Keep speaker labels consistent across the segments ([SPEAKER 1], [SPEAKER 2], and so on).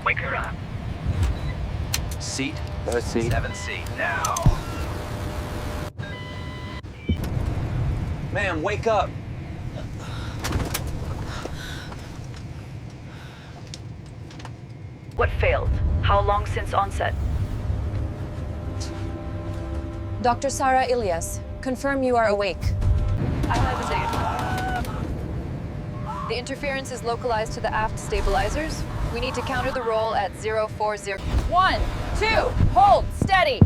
[SPEAKER 1] Wake her up. Seat?
[SPEAKER 2] No seat.
[SPEAKER 1] 7C now.
[SPEAKER 2] Ma'am, wake up!
[SPEAKER 3] What failed? How long since onset?
[SPEAKER 4] Dr. Sarah Ilyas, confirm you are awake.
[SPEAKER 3] I have the interference is localized to the aft stabilizers. We need to counter the roll at 040.
[SPEAKER 4] 1, 2, hold, steady!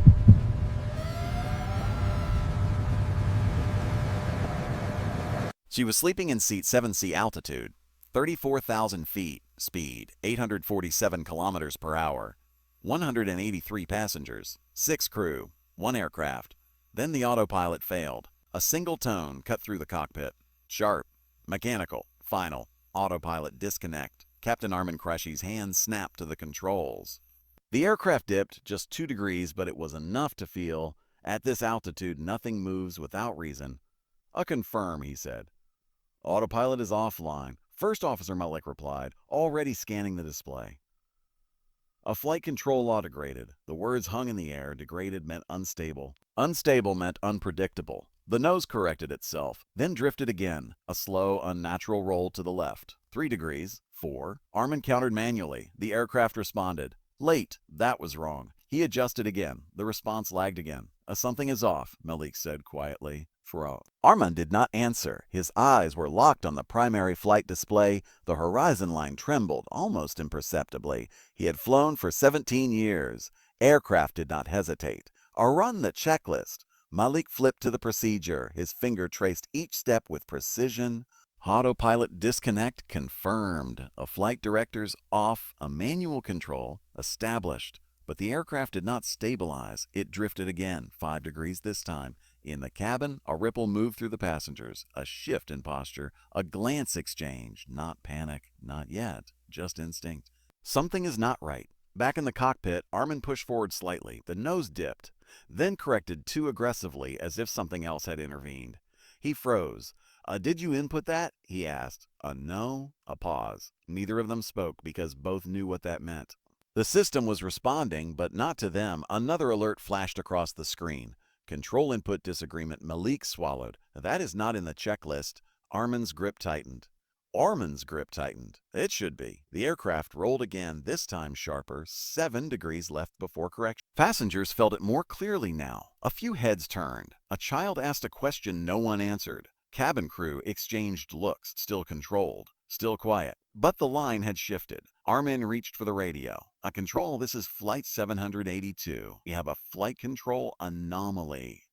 [SPEAKER 5] She was sleeping in seat 7C altitude, 34,000 feet, speed 847 kilometers per hour, 183 passengers, 6 crew, 1 aircraft. Then the autopilot failed. A single tone cut through the cockpit. Sharp, mechanical, final, autopilot disconnect. Captain Armin Kresge's hands snapped to the controls. The aircraft dipped just 2 degrees, but it was enough to feel, at this altitude, nothing moves without reason. "A confirm," he said. "Autopilot is offline." First Officer Malik replied, already scanning the display. A flight control law degraded. The words hung in the air. Degraded meant unstable. Unstable meant unpredictable. The nose corrected itself, then drifted again. A slow, unnatural roll to the left. 3 degrees. 4. Armin countered manually. The aircraft responded. Late. That was wrong. He adjusted again. The response lagged again. Something is off, Malik said quietly. Armin did not answer. His eyes were locked on the primary flight display. The horizon line trembled, almost imperceptibly. He had flown for 17 years. Aircraft did not hesitate. Run the checklist. Malik flipped to the procedure. His finger traced each step with precision. Autopilot disconnect confirmed. A flight director's off. A manual control established. But the aircraft did not stabilize. It drifted again, 5 degrees this time. In the cabin, a ripple moved through the passengers, a shift in posture, a glance exchange. Not panic, not yet, just instinct. Something is not right. Back in the cockpit, Armin pushed forward slightly. The nose dipped, then corrected too aggressively as if something else had intervened. He froze. Did you input that?" he asked. A no, a pause. Neither of them spoke because both knew what that meant. The system was responding, but not to them. Another alert flashed across the screen. Control input disagreement. Malik swallowed. That is not in the checklist. Armin's grip tightened. Armin's grip tightened. It should be. The aircraft rolled again, this time sharper. 7 degrees left before correction. Passengers felt it more clearly now. A few heads turned. A child asked a question no one answered. Cabin crew exchanged looks, still controlled, still quiet. But the line had shifted. Armin reached for the radio. "A control, this is Flight 782. We have a flight control anomaly.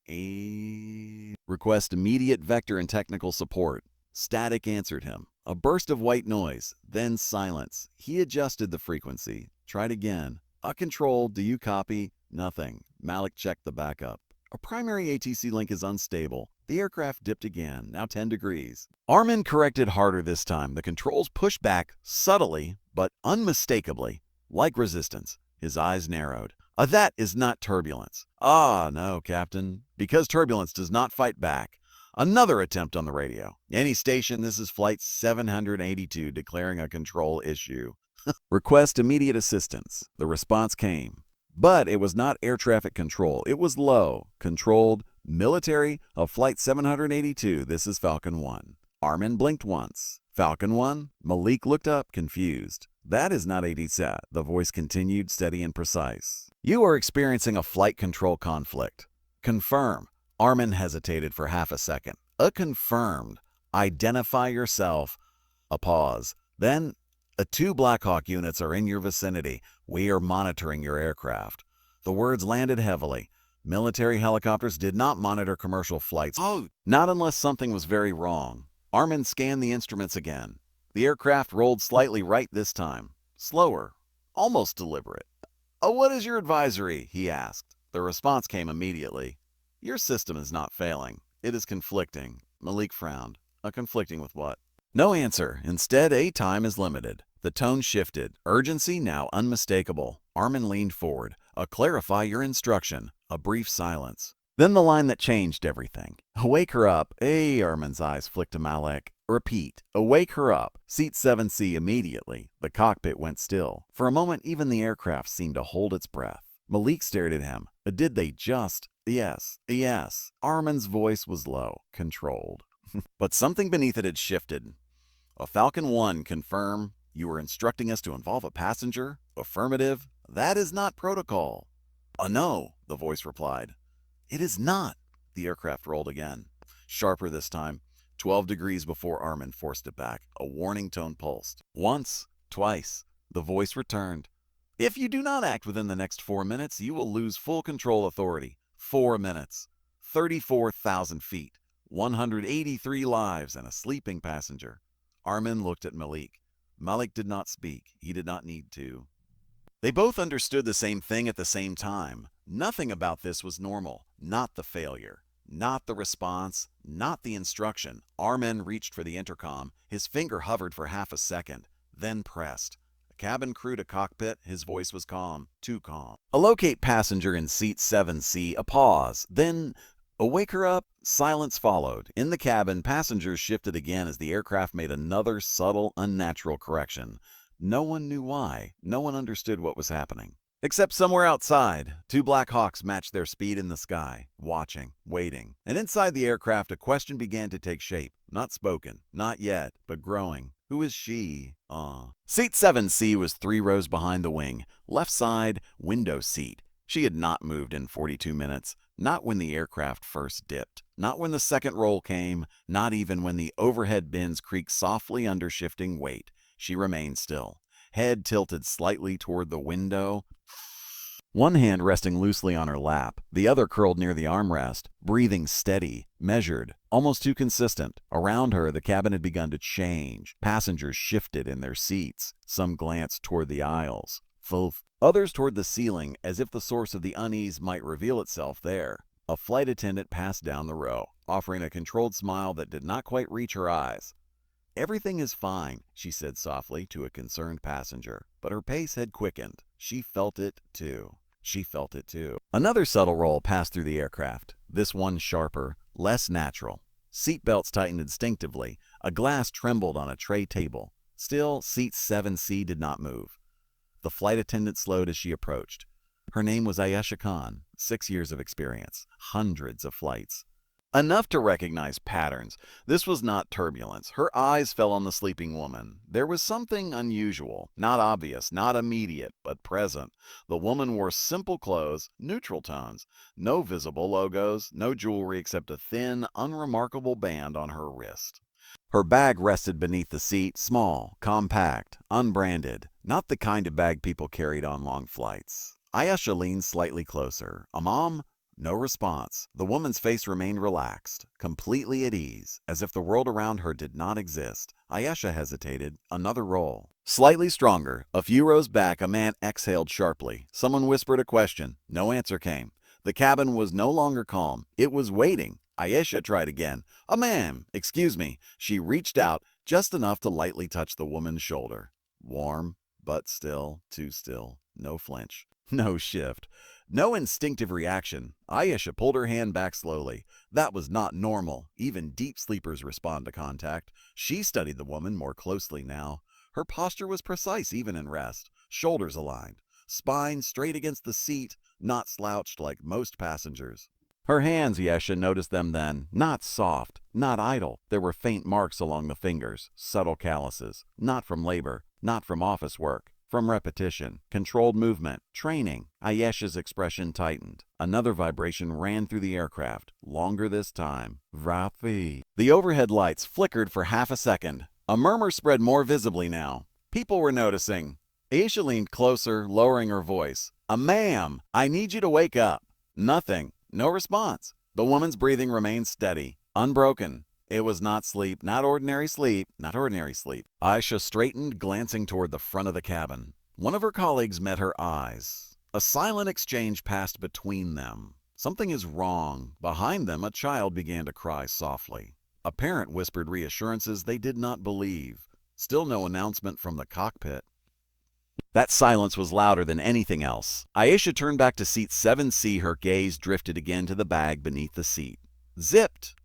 [SPEAKER 5] Request immediate vector and technical support." Static answered him. A burst of white noise, then silence. He adjusted the frequency. Tried again. "A control, do you copy?" Nothing. Malik checked the backup. "A primary ATC link is unstable." The aircraft dipped again, now 10 degrees. Armin corrected harder this time. The controls pushed back, subtly, but unmistakably, like resistance. His eyes narrowed. That is not turbulence." No, Captain, because turbulence does not fight back." Another attempt on the radio. "Any station, this is Flight 782 declaring a control issue." Request immediate assistance. The response came. But it was not air traffic control. It was low, controlled, military of Flight 782. This is Falcon 1. Armin blinked once. "Falcon 1? Malik looked up, confused. "That is not ADSAT. The voice continued, steady and precise. "You are experiencing a flight control conflict." "Confirm." Armin hesitated for half a second. Confirmed. "Identify yourself." A pause. Then, 2 Black Hawk units are in your vicinity. We are monitoring your aircraft." The words landed heavily. Military helicopters did not monitor commercial flights. Not unless something was very wrong. Armin scanned the instruments again. The aircraft rolled slightly right this time. Slower. Almost deliberate. "What is your advisory?" he asked. The response came immediately. "Your system is not failing. It is conflicting." Malik frowned. Conflicting with what? No answer. Instead, time is limited. The tone shifted. Urgency now unmistakable. Armin leaned forward. "Clarify your instruction." A brief silence. Then the line that changed everything. "Wake her up." Armin's eyes flicked to Malik. Repeat. Awake her up. Seat 7C immediately. The cockpit went still. For a moment, even the aircraft seemed to hold its breath. Malik stared at him. Did they just? Yes, yes. Armin's voice was low, controlled. But something beneath it had shifted. A Falcon 1, confirm. You were instructing us to involve a passenger? Affirmative. That is not protocol. No, the voice replied. It is not. The aircraft rolled again. Sharper this time. 12 degrees before Armin forced it back. A warning tone pulsed. Once, twice. The voice returned. If you do not act within the next 4 minutes, you will lose full control authority. 4 minutes. 34,000 feet. 183 lives and a sleeping passenger. Armin looked at Malik. Malik did not speak. He did not need to. They both understood the same thing at the same time. Nothing about this was normal. Not the failure. Not the response. Not the instruction. Armin reached for the intercom. His finger hovered for half a second, then pressed. A cabin crew to cockpit. His voice was calm. Too calm. Locate passenger in seat 7C. A pause. Then... Wake her up. Silence followed. In the cabin, passengers shifted again as the aircraft made another subtle, unnatural correction. No one knew why. No one understood what was happening. Except somewhere outside, 2 Black Hawks matched their speed in the sky, watching, waiting. And inside the aircraft, a question began to take shape. Not spoken, not yet, but growing. Who is she? Seat 7C was 3 rows behind the wing. Left side, window seat. She had not moved in 42 minutes. Not when the aircraft first dipped. Not when the second roll came. Not even when the overhead bins creaked softly under shifting weight. She remained still. Head tilted slightly toward the window. One hand resting loosely on her lap, the other curled near the armrest, breathing steady, measured, almost too consistent. Around her, the cabin had begun to change. Passengers shifted in their seats. Some glanced toward the aisles. Others toward the ceiling, as if the source of the unease might reveal itself there. A flight attendant passed down the row, offering a controlled smile that did not quite reach her eyes. Everything is fine, she said softly to a concerned passenger, but her pace had quickened. She felt it too. She felt it too. Another subtle roll passed through the aircraft, this one sharper, less natural. Seat belts tightened instinctively. A glass trembled on a tray table. Still, seat 7C did not move. The flight attendant slowed as she approached. Her name was Ayesha Khan, 6 years of experience, hundreds of flights. Enough to recognize patterns. This was not turbulence. Her eyes fell on the sleeping woman. There was something unusual, not obvious, not immediate, but present. The woman wore simple clothes, neutral tones, no visible logos, no jewelry except a thin, unremarkable band on her wrist. Her bag rested beneath the seat, small, compact, unbranded, not the kind of bag people carried on long flights. Ayesha leaned slightly closer. Mom? No response. The woman's face remained relaxed, completely at ease, as if the world around her did not exist. Ayesha hesitated. Another roll. Slightly stronger. A few rows back, a man exhaled sharply. Someone whispered a question. No answer came. The cabin was no longer calm. It was waiting. Ayesha tried again. Ma'am, excuse me. She reached out just enough to lightly touch the woman's shoulder. Warm, but still, too still. No flinch. No shift. No instinctive reaction. Ayesha pulled her hand back slowly. That was not normal. Even deep sleepers respond to contact. She studied the woman more closely now. Her posture was precise even in rest. Shoulders aligned. Spine straight against the seat, not slouched like most passengers. Her hands, Ayesha noticed them then, not soft, not idle. There were faint marks along the fingers, subtle calluses, not from labor, not from office work, from repetition, controlled movement, training. Ayesha's expression tightened. Another vibration ran through the aircraft, longer this time. Vrafi. The overhead lights flickered for half a second. A murmur spread more visibly now. People were noticing. Ayesha leaned closer, lowering her voice. Ma'am, I need you to wake up. Nothing. No response. The woman's breathing remained steady, unbroken. It was not sleep, not ordinary sleep, not ordinary sleep. Ayesha straightened, glancing toward the front of the cabin. One of her colleagues met her eyes. A silent exchange passed between them. Something is wrong. Behind them, a child began to cry softly. A parent whispered reassurances they did not believe. Still no announcement from the cockpit. That silence was louder than anything else. Ayesha turned back to seat 7C. Her gaze drifted again to the bag beneath the seat. Zipped.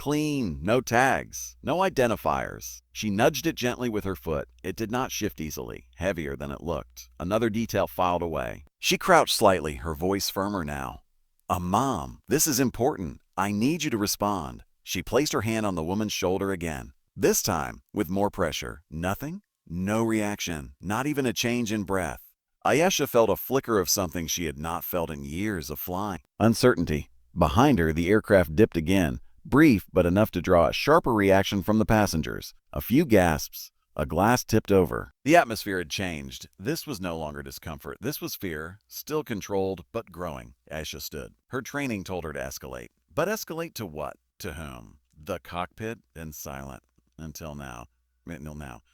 [SPEAKER 5] Clean, no tags, no identifiers. She nudged it gently with her foot. It did not shift easily, heavier than it looked. Another detail filed away. She crouched slightly, her voice firmer now. Mom, this is important. I need you to respond. She placed her hand on the woman's shoulder again. This time, with more pressure. Nothing? No reaction, not even a change in breath. Ayesha felt a flicker of something she had not felt in years of flying. Uncertainty. Behind her, the aircraft dipped again, brief but enough to draw a sharper reaction from the passengers. A few gasps. A glass tipped over. The atmosphere had changed. This was no longer discomfort. This was fear, still controlled but growing. Ayesha stood. Her training told her to escalate. But escalate to what? To whom? The cockpit? And silent. Until now.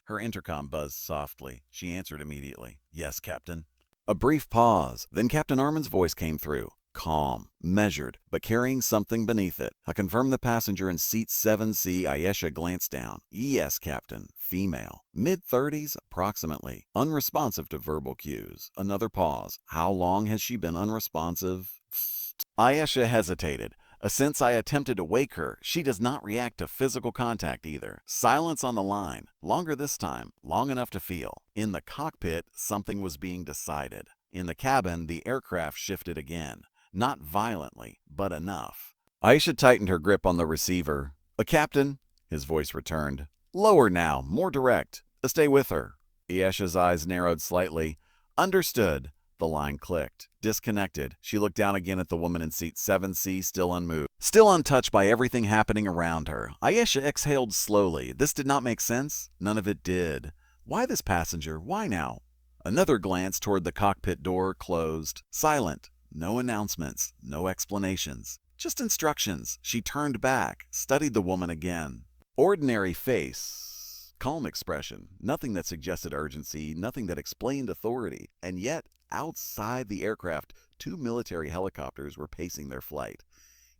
[SPEAKER 5] Her intercom buzzed softly. She answered immediately. Yes, Captain. A brief pause. Then Captain Armin's voice came through. Calm, measured, but carrying something beneath it. I confirmed the passenger in seat 7C. Ayesha glanced down. Yes, Captain. Female. Mid-30s, approximately. Unresponsive to verbal cues. Another pause. How long has she been unresponsive? Ayesha hesitated. Since I attempted to wake her, she does not react to physical contact either. Silence on the line. Longer this time. Long enough to feel. In the cockpit, something was being decided. In the cabin, the aircraft shifted again. Not violently, but enough. Ayesha tightened her grip on the receiver. Captain, his voice returned. Lower now, more direct. Stay with her. Ayesha's eyes narrowed slightly. Understood. The line clicked. Disconnected. She looked down again at the woman in seat 7C, still unmoved. Still untouched by everything happening around her. Ayesha exhaled slowly. This did not make sense. None of it did. Why this passenger? Why now? Another glance toward the cockpit door closed. Silent. No announcements. No explanations. Just instructions. She turned back, studied the woman again. Ordinary face. Calm expression. Nothing that suggested urgency. Nothing that explained authority. And yet, outside the aircraft, 2 military helicopters were pacing their flight.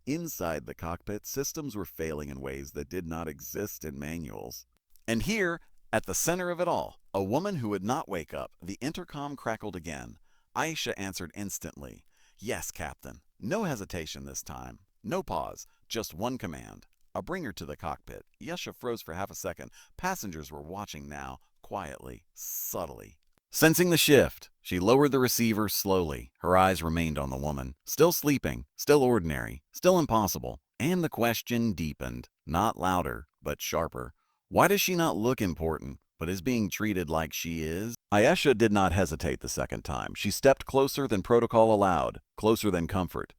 [SPEAKER 5] Inside the cockpit, systems were failing in ways that did not exist in manuals. And here, at the center of it all, a woman who would not wake up. The intercom crackled again. Ayesha answered instantly. Yes, Captain. No hesitation this time. No pause. Just one command. I'll bring her to the cockpit. Ayesha froze for half a second. Passengers were watching now, quietly, subtly. Sensing the shift, she lowered the receiver slowly. Her eyes remained on the woman. Still sleeping, still ordinary, still impossible. And the question deepened. Not louder, but sharper. Why does she not look important, but is being treated like she is? Ayesha did not hesitate the second time. She stepped closer than protocol allowed, closer than comfort.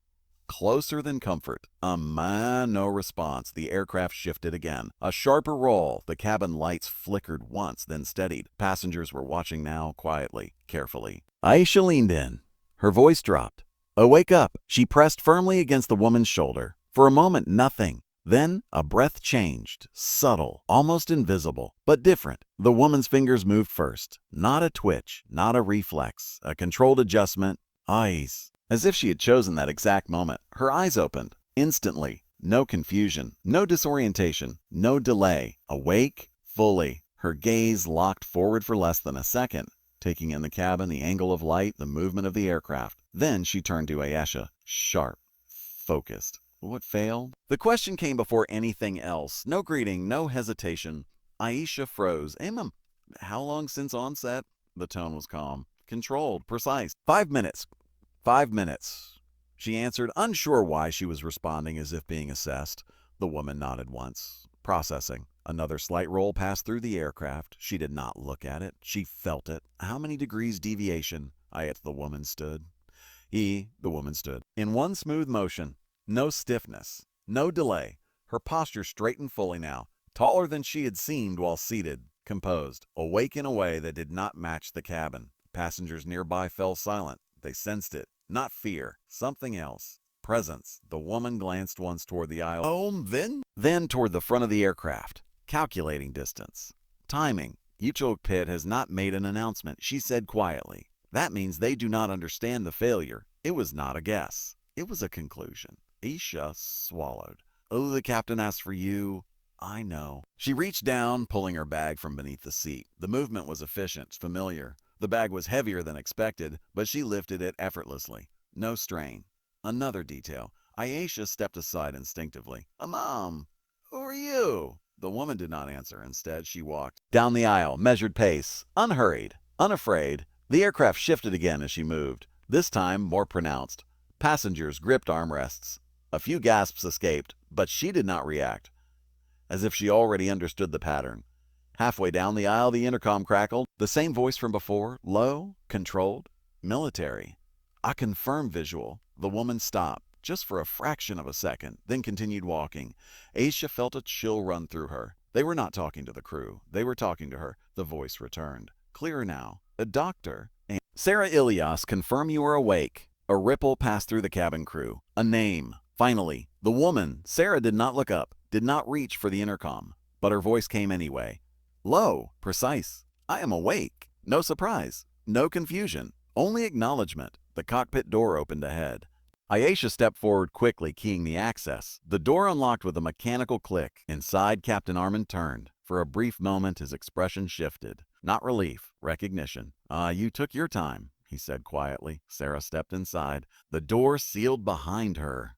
[SPEAKER 5] Closer than comfort. No response. The aircraft shifted again. A sharper roll. The cabin lights flickered once, then steadied. Passengers were watching now, quietly, carefully. Ayesha leaned in. Her voice dropped. Oh, wake up. She pressed firmly against the woman's shoulder. For a moment, nothing. Then a breath changed, subtle, almost invisible, but different. The woman's fingers moved first. Not a twitch, not a reflex, a controlled adjustment. Eyes. As if she had chosen that exact moment, her eyes opened. Instantly. No confusion, no disorientation, no delay. Awake, fully. Her gaze locked forward for less than a second, taking in the cabin, the angle of light, the movement of the aircraft. Then she turned to Ayesha, sharp, focused. What failed? The question came before anything else. No greeting, no hesitation. Ayesha froze. How long since onset? The tone was calm, controlled, precise. 5 minutes. 5 minutes. She answered, unsure why she was responding as if being assessed. The woman nodded once. Processing. Another slight roll passed through the aircraft. She did not look at it. She felt it. How many degrees deviation? The woman stood. The woman stood. In one smooth motion. No stiffness. No delay. Her posture straightened fully now. Taller than she had seemed while seated. Composed. Awake in a way that did not match the cabin. Passengers nearby fell silent. They sensed it. Not fear. Something else. Presence. The woman glanced once toward the aisle. Then toward the front of the aircraft. Calculating distance. Timing. Autopilot has not made an announcement, she said quietly. That means they do not understand the failure. It was not a guess. It was a conclusion. Ayesha swallowed. Oh, the captain asked for you. I know. She reached down, pulling her bag from beneath the seat. The movement was efficient, familiar. The bag was heavier than expected, but she lifted it effortlessly. No strain. Another detail. Ayesha stepped aside instinctively. Mom! Who are you? The woman did not answer. Instead, she walked down the aisle, measured pace, unhurried, unafraid. The aircraft shifted again as she moved, this time more pronounced. Passengers gripped armrests. A few gasps escaped, but she did not react, as if she already understood the pattern. Halfway down the aisle, the intercom crackled. The same voice from before, low, controlled, military. A confirmed visual. The woman stopped, just for a fraction of a second, then continued walking. Aisha felt a chill run through her. They were not talking to the crew. They were talking to her. The voice returned. Clearer now. A doctor. Sarah Ilias, confirm you are awake. A ripple passed through the cabin crew. A name. Finally, the woman. Sarah did not look up, did not reach for the intercom, but her voice came anyway. Low, precise. I am awake. No surprise. No confusion. Only acknowledgement. The cockpit door opened ahead. Aisha stepped forward quickly, keying the access. The door unlocked with a mechanical click. Inside, Captain Armin turned. For a brief moment, his expression shifted. Not relief, recognition. You took your time, he said quietly. Sarah stepped inside. The door sealed behind her.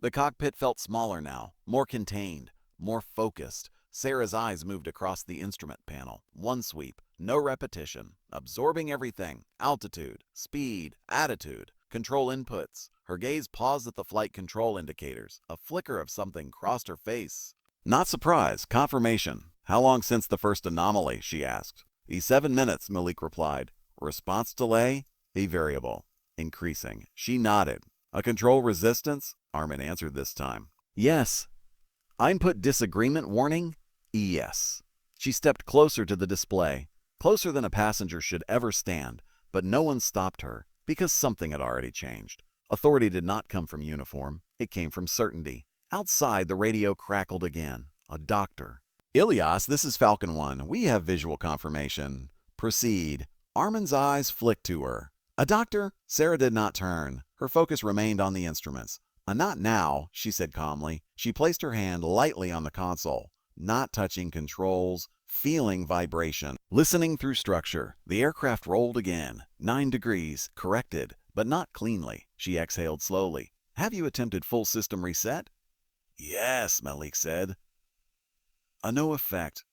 [SPEAKER 5] The cockpit felt smaller now, more contained, more focused. Sarah's eyes moved across the instrument panel. One sweep, no repetition, absorbing everything. Altitude, speed, attitude, control inputs. Her gaze paused at the flight control indicators. A flicker of something crossed her face. Not surprise, confirmation. How long since the first anomaly, she asked. 7 minutes, Malik replied. Response delay? A variable. Increasing. She nodded. A control resistance? Armin answered this time. Yes. Input disagreement warning? Yes. She stepped closer to the display, closer than a passenger should ever stand, but no one stopped her, because something had already changed. Authority did not come from uniform, it came from certainty. Outside, the radio crackled again. A doctor. Ilias, this is Falcon 1. We have visual confirmation. Proceed. Armin's eyes flicked to her. A doctor? Sarah did not turn. Her focus remained on the instruments. Not now, she said calmly. She placed her hand lightly on the console, not touching controls, feeling vibration. Listening through structure, the aircraft rolled again. 9 degrees, corrected, but not cleanly. She exhaled slowly. Have you attempted full system reset? Yes, Malik said. No effect.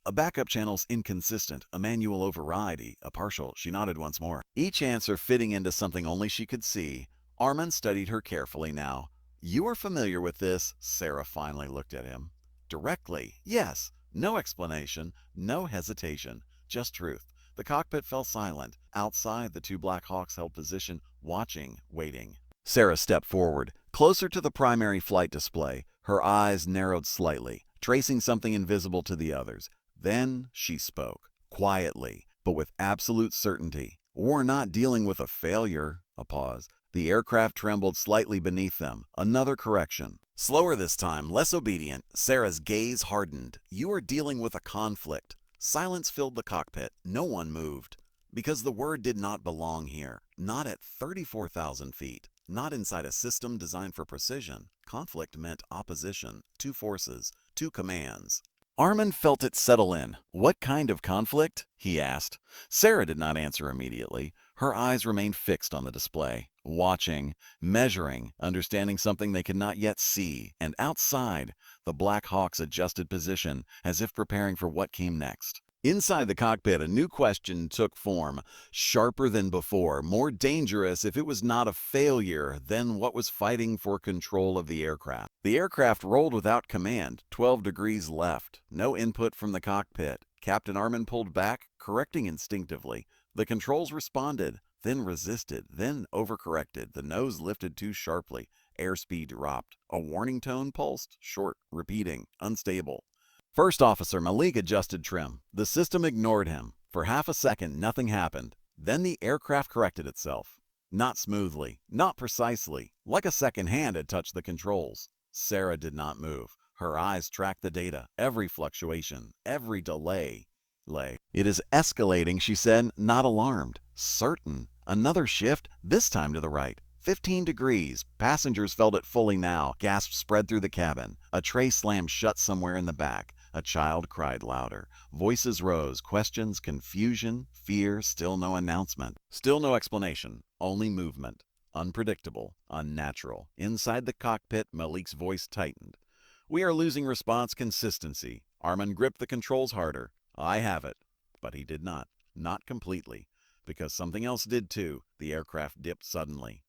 [SPEAKER 5] A backup channel's inconsistent, a manual override, a partial. She nodded once more. Each answer fitting into something only she could see. Armin studied her carefully now. You are familiar with this? Sarah finally looked at him. Directly, yes. No explanation, no hesitation, just truth. The cockpit fell silent. Outside, the 2 Black Hawks held position, watching, waiting. Sarah stepped forward, closer to the primary flight display. Her eyes narrowed slightly, tracing something invisible to the others. Then she spoke, quietly, but with absolute certainty. We're not dealing with a failure. A pause. The aircraft trembled slightly beneath them. Another correction. Slower this time, less obedient. Sarah's gaze hardened. You are dealing with a conflict. Silence filled the cockpit. No one moved. Because the word did not belong here. Not at 34,000 feet. Not inside a system designed for precision. Conflict meant opposition. 2 forces. 2 commands. Armin felt it settle in. What kind of conflict? He asked. Sarah did not answer immediately. Her eyes remained fixed on the display, watching, measuring, understanding something they could not yet see. And outside, the Black Hawks adjusted position, as if preparing for what came next. Inside the cockpit, a new question took form, sharper than before, more dangerous if it was not a failure than what was fighting for control of the aircraft. The aircraft rolled without command, 12 degrees left, no input from the cockpit. Captain Armin pulled back, correcting instinctively. The controls responded, then resisted, then overcorrected. The nose lifted too sharply. Airspeed dropped. A warning tone pulsed, short, repeating, unstable. First Officer Malik adjusted trim. The system ignored him. For half a second, nothing happened. Then the aircraft corrected itself. Not smoothly, not precisely, like a second hand had touched the controls. Sarah did not move. Her eyes tracked the data, every fluctuation, every delay. It is escalating, she said, not alarmed. Certain. Another shift, this time to the right. 15 degrees. Passengers felt it fully now. Gasps spread through the cabin. A tray slammed shut somewhere in the back. A child cried louder. Voices rose. Questions, confusion, fear, still no announcement. Still no explanation. Only movement. Unpredictable. Unnatural. Inside the cockpit, Malik's voice tightened. We are losing response consistency. Armin gripped the controls harder. I have it. But he did not. Not completely. Because something else did too. The aircraft dipped suddenly.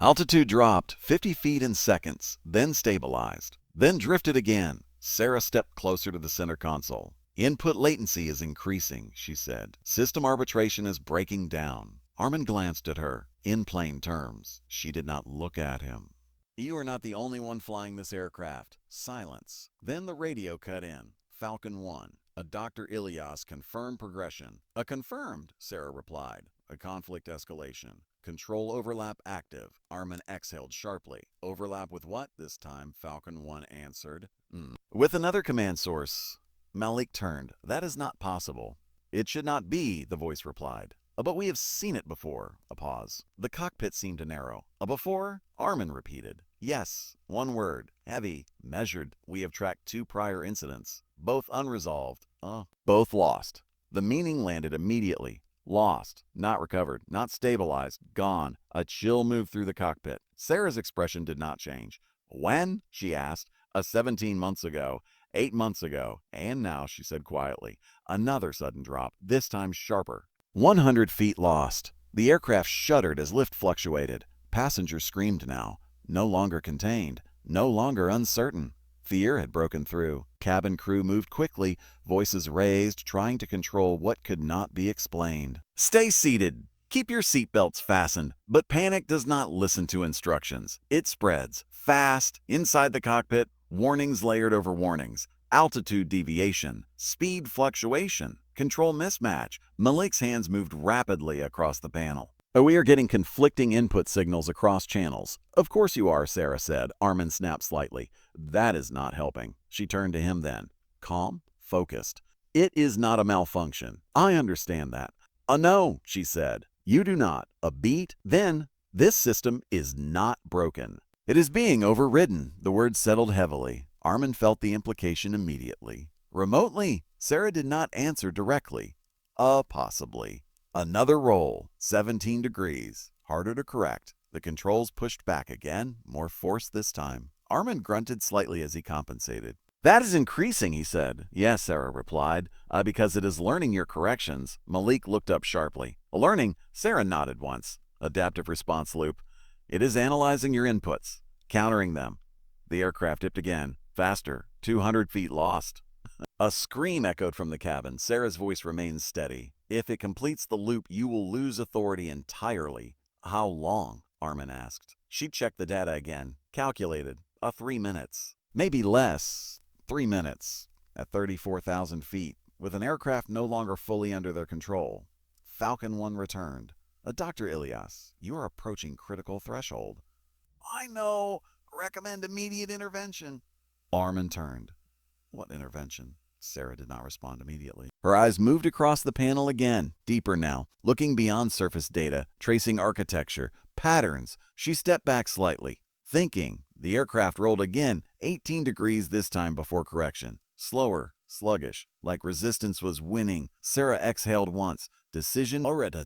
[SPEAKER 5] Altitude dropped 50 feet in seconds, then stabilized, then drifted again. Sarah stepped closer to the center console. Input latency is increasing, she said. System arbitration is breaking down. Armin glanced at her. In plain terms, she did not look at him. You are not the only one flying this aircraft. Silence. Then the radio cut in. Falcon 1. A Dr. Ilias confirmed progression. A confirmed, Sarah replied. A conflict escalation. Control overlap active. Armin exhaled sharply. Overlap with what this time? Falcon 1 answered. With another command source. Malik turned. That is not possible. It should not be, the voice replied. But we have seen it before. A pause. The cockpit seemed to narrow. Before? Armin repeated. Yes. One word. Heavy. Measured. We have tracked 2 prior incidents. Both unresolved. Both lost. The meaning landed immediately. Lost. Not recovered. Not stabilized. Gone. A chill moved through the cockpit. Sarah's expression did not change. When? She asked. 17 months ago. 8 months ago. And now, she said quietly. Another sudden drop. This time sharper. 100 feet lost. The aircraft shuddered as lift fluctuated. Passengers screamed now. No longer contained. No longer uncertain. Fear had broken through. Cabin crew moved quickly, voices raised, trying to control what could not be explained. Stay seated. Keep your seatbelts fastened. But panic does not listen to instructions. It spreads. Fast. Inside the cockpit, warnings layered over warnings. Altitude deviation. Speed fluctuation. Control mismatch. Malik's hands moved rapidly across the panel. We are getting conflicting input signals across channels. Of course you are, Sarah said. Armin snapped slightly. That is not helping. She turned to him then. Calm, focused. It is not a malfunction. I understand that. No, she said. You do not. A beat? Then, this system is not broken. It is being overridden. The word settled heavily. Armin felt the implication immediately. Remotely? Sarah did not answer directly. Possibly. Another roll. 17 degrees. Harder to correct. The controls pushed back again, more force this time. Armin grunted slightly as he compensated. That is increasing, he said. Yes, Sarah replied, because it is learning your corrections. Malik looked up sharply. Learning? Sarah nodded once. Adaptive response loop. It is analyzing your inputs, countering them. The aircraft dipped again. Faster. 200 feet lost. A scream echoed from the cabin. Sarah's voice remained steady. If it completes the loop, you will lose authority entirely. How long? Armin asked. She checked the data again. Calculated. 3 minutes. Maybe less. 3 minutes. At 34,000 feet. With an aircraft no longer fully under their control. Falcon 1 returned. Dr. Ilias, you are approaching critical threshold. I know. Recommend immediate intervention. Armin turned. What intervention? Sarah did not respond immediately. Her eyes moved across the panel again, deeper now, looking beyond surface data, tracing architecture, patterns. She stepped back slightly, thinking. The aircraft rolled again, 18 degrees this time before correction. Slower, sluggish, like resistance was winning. Sarah exhaled once. Decision already.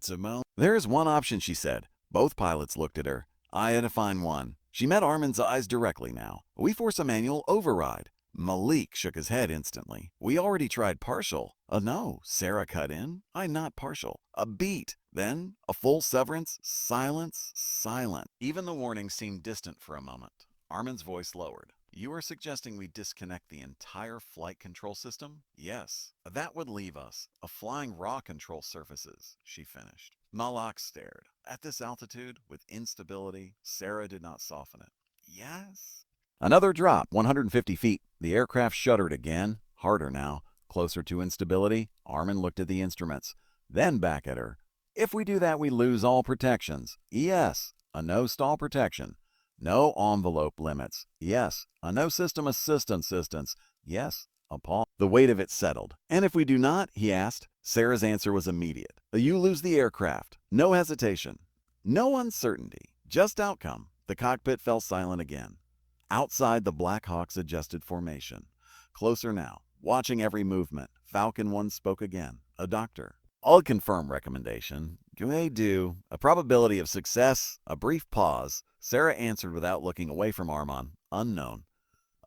[SPEAKER 5] There is one option, she said. Both pilots looked at her. I had to find one. She met Armin's eyes directly now. We force a manual override. Malik shook his head instantly. We already tried partial. No, Sarah cut in. Not partial. A beat. Then, a full severance. Silence. Silent. Even the warning seemed distant for a moment. Armin's voice lowered. You are suggesting we disconnect the entire flight control system? Yes. That would leave us a flying raw control surfaces, she finished. Malak stared. At this altitude, with instability, Sarah did not soften it. Yes? Another drop, 150 feet. The aircraft shuddered again, harder now, closer to instability. Armin looked at the instruments, then back at her. If we do that, we lose all protections. Yes, a no stall protection. No envelope limits. Yes, a no system assistance. Yes, a pause. The weight of it settled. And if we do not, he asked. Sarah's answer was immediate. You lose the aircraft. No hesitation. No uncertainty. Just outcome. The cockpit fell silent again. Outside, the Black Hawks adjusted formation. Closer now, watching every movement. Falcon 1 spoke again. A doctor. I'll confirm recommendation. May do. A probability of success. A brief pause. Sarah answered without looking away from Armin. Unknown.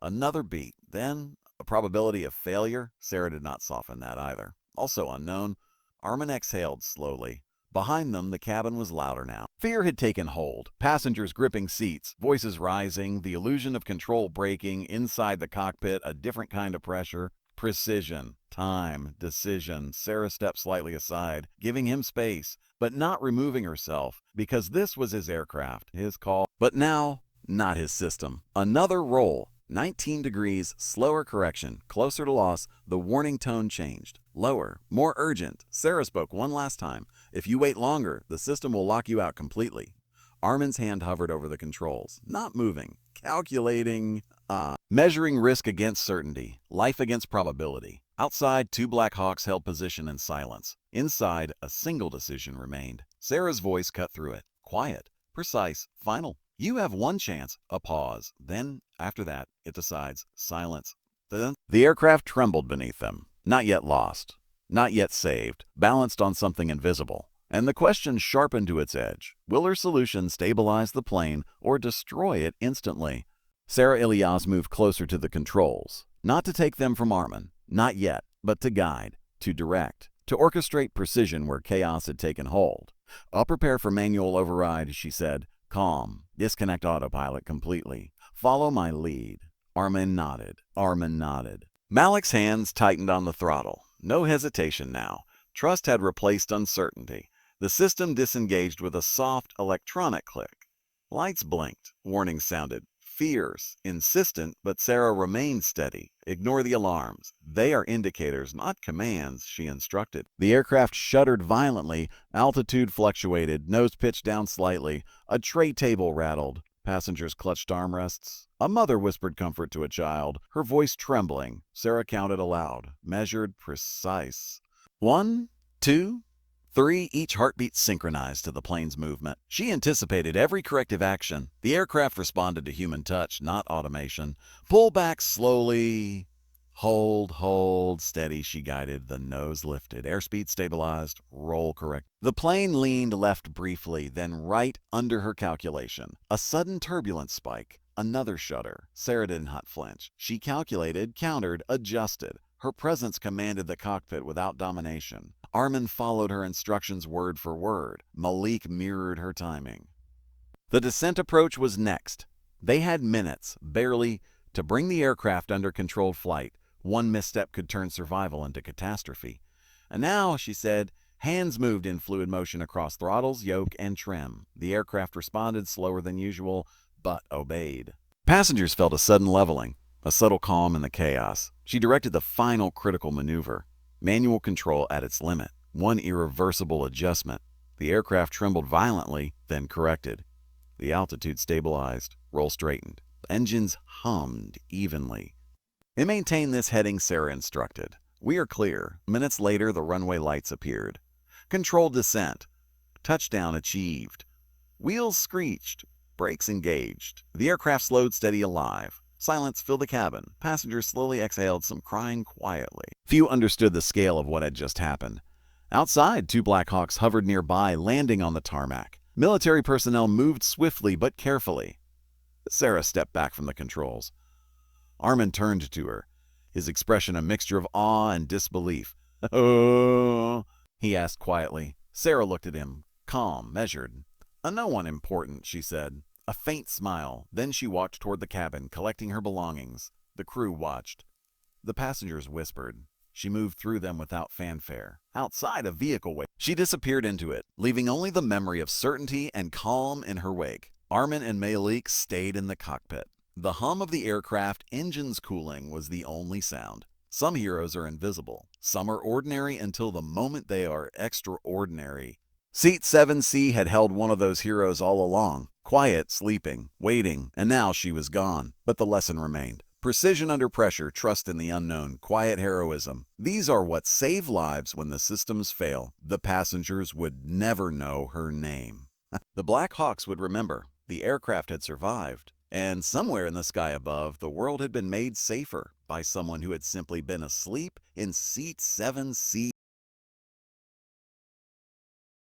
[SPEAKER 5] Another beat. Then a probability of failure. Sarah did not soften that either. Also unknown. Armin exhaled slowly. Behind them, the cabin was louder now. Fear had taken hold. Passengers gripping seats, voices rising, the illusion of control breaking. Inside the cockpit, a different kind of pressure. Precision, time, decision. Sarah stepped slightly aside, giving him space, but not removing herself, because this was his aircraft, his call. But now, not his system. Another roll. 19 degrees, slower correction, closer to loss. The warning tone changed. Lower, more urgent. Sarah spoke one last time. If you wait longer, the system will lock you out completely. Armin's hand hovered over the controls, not moving, calculating, measuring risk against certainty, life against probability. Outside, 2 Black Hawks held position in silence. Inside, a single decision remained. Sarah's voice cut through it. Quiet, precise, final. You have one chance, a pause. Then, after that, it decides. Silence. The aircraft trembled beneath them. Not yet lost. Not yet saved. Balanced on something invisible. And the question sharpened to its edge. Will her solution stabilize the plane or destroy it instantly? Sarah Ilyas moved closer to the controls. Not to take them from Armin. Not yet. But to guide. To direct. To orchestrate precision where chaos had taken hold. I'll prepare for manual override, she said. Calm. Disconnect autopilot completely. Follow my lead. Armin nodded. Armin nodded. Malik's hands tightened on the throttle. No hesitation now. Trust had replaced uncertainty. The system disengaged with a soft electronic click. Lights blinked. Warning sounded. Fierce, insistent, but Sarah remained steady. Ignore the alarms. They are indicators, not commands, she instructed. The aircraft shuddered violently. Altitude fluctuated. Nose pitched down slightly. A tray table rattled. Passengers clutched armrests. A mother whispered comfort to a child, her voice trembling. Sarah counted aloud. Measured, precise. 1, 2, 3, each heartbeat synchronized to the plane's movement. She anticipated every corrective action. The aircraft responded to human touch, not automation. Pull back slowly. Hold, steady, she guided. The nose lifted. Airspeed stabilized. Roll correct. The plane leaned left briefly, then right under her calculation. A sudden turbulence spike. Another shudder. Sarah did not flinch. She calculated, countered, adjusted. Her presence commanded the cockpit without domination. Armin followed her instructions word for word. Malik mirrored her timing. The descent approach was next. They had minutes, barely, to bring the aircraft under controlled flight. One misstep could turn survival into catastrophe. And now, she said, hands moved in fluid motion across throttles, yoke, and trim. The aircraft responded slower than usual, but obeyed. Passengers felt a sudden leveling, a subtle calm in the chaos. She directed the final critical maneuver. Manual control at its limit. One irreversible adjustment. The aircraft trembled violently, then corrected. The altitude stabilized, roll straightened. Engines hummed evenly. In maintain this heading, Sarah instructed. We are clear. Minutes later, the runway lights appeared. Controlled descent. Touchdown achieved. Wheels screeched. Brakes engaged. The aircraft slowed steady alive. Silence filled the cabin. Passengers slowly exhaled, some crying quietly. Few understood the scale of what had just happened. Outside, 2 Black Hawks hovered nearby, landing on the tarmac. Military personnel moved swiftly but carefully. Sarah stepped back from the controls. Armin turned to her, his expression a mixture of awe and disbelief. "Oh," he asked quietly. Sarah looked at him, calm, measured. "No one important," she said. A faint smile. Then she walked toward the cabin, collecting her belongings. The crew watched. The passengers whispered. She moved through them without fanfare. Outside, a vehicle waited. She disappeared into it, leaving only the memory of certainty and calm in her wake. Armin and Malik stayed in the cockpit. The hum of the aircraft engines cooling was the only sound. Some heroes are invisible. Some are ordinary until the moment they are extraordinary. Seat 7C had held one of those heroes all along. Quiet, sleeping, waiting, and now she was gone. But the lesson remained. Precision under pressure, trust in the unknown, quiet heroism. These are what save lives when the systems fail. The passengers would never know her name. The Black Hawks would remember. The aircraft had survived. And somewhere in the sky above, the world had been made safer by someone who had simply been asleep in Seat 7C.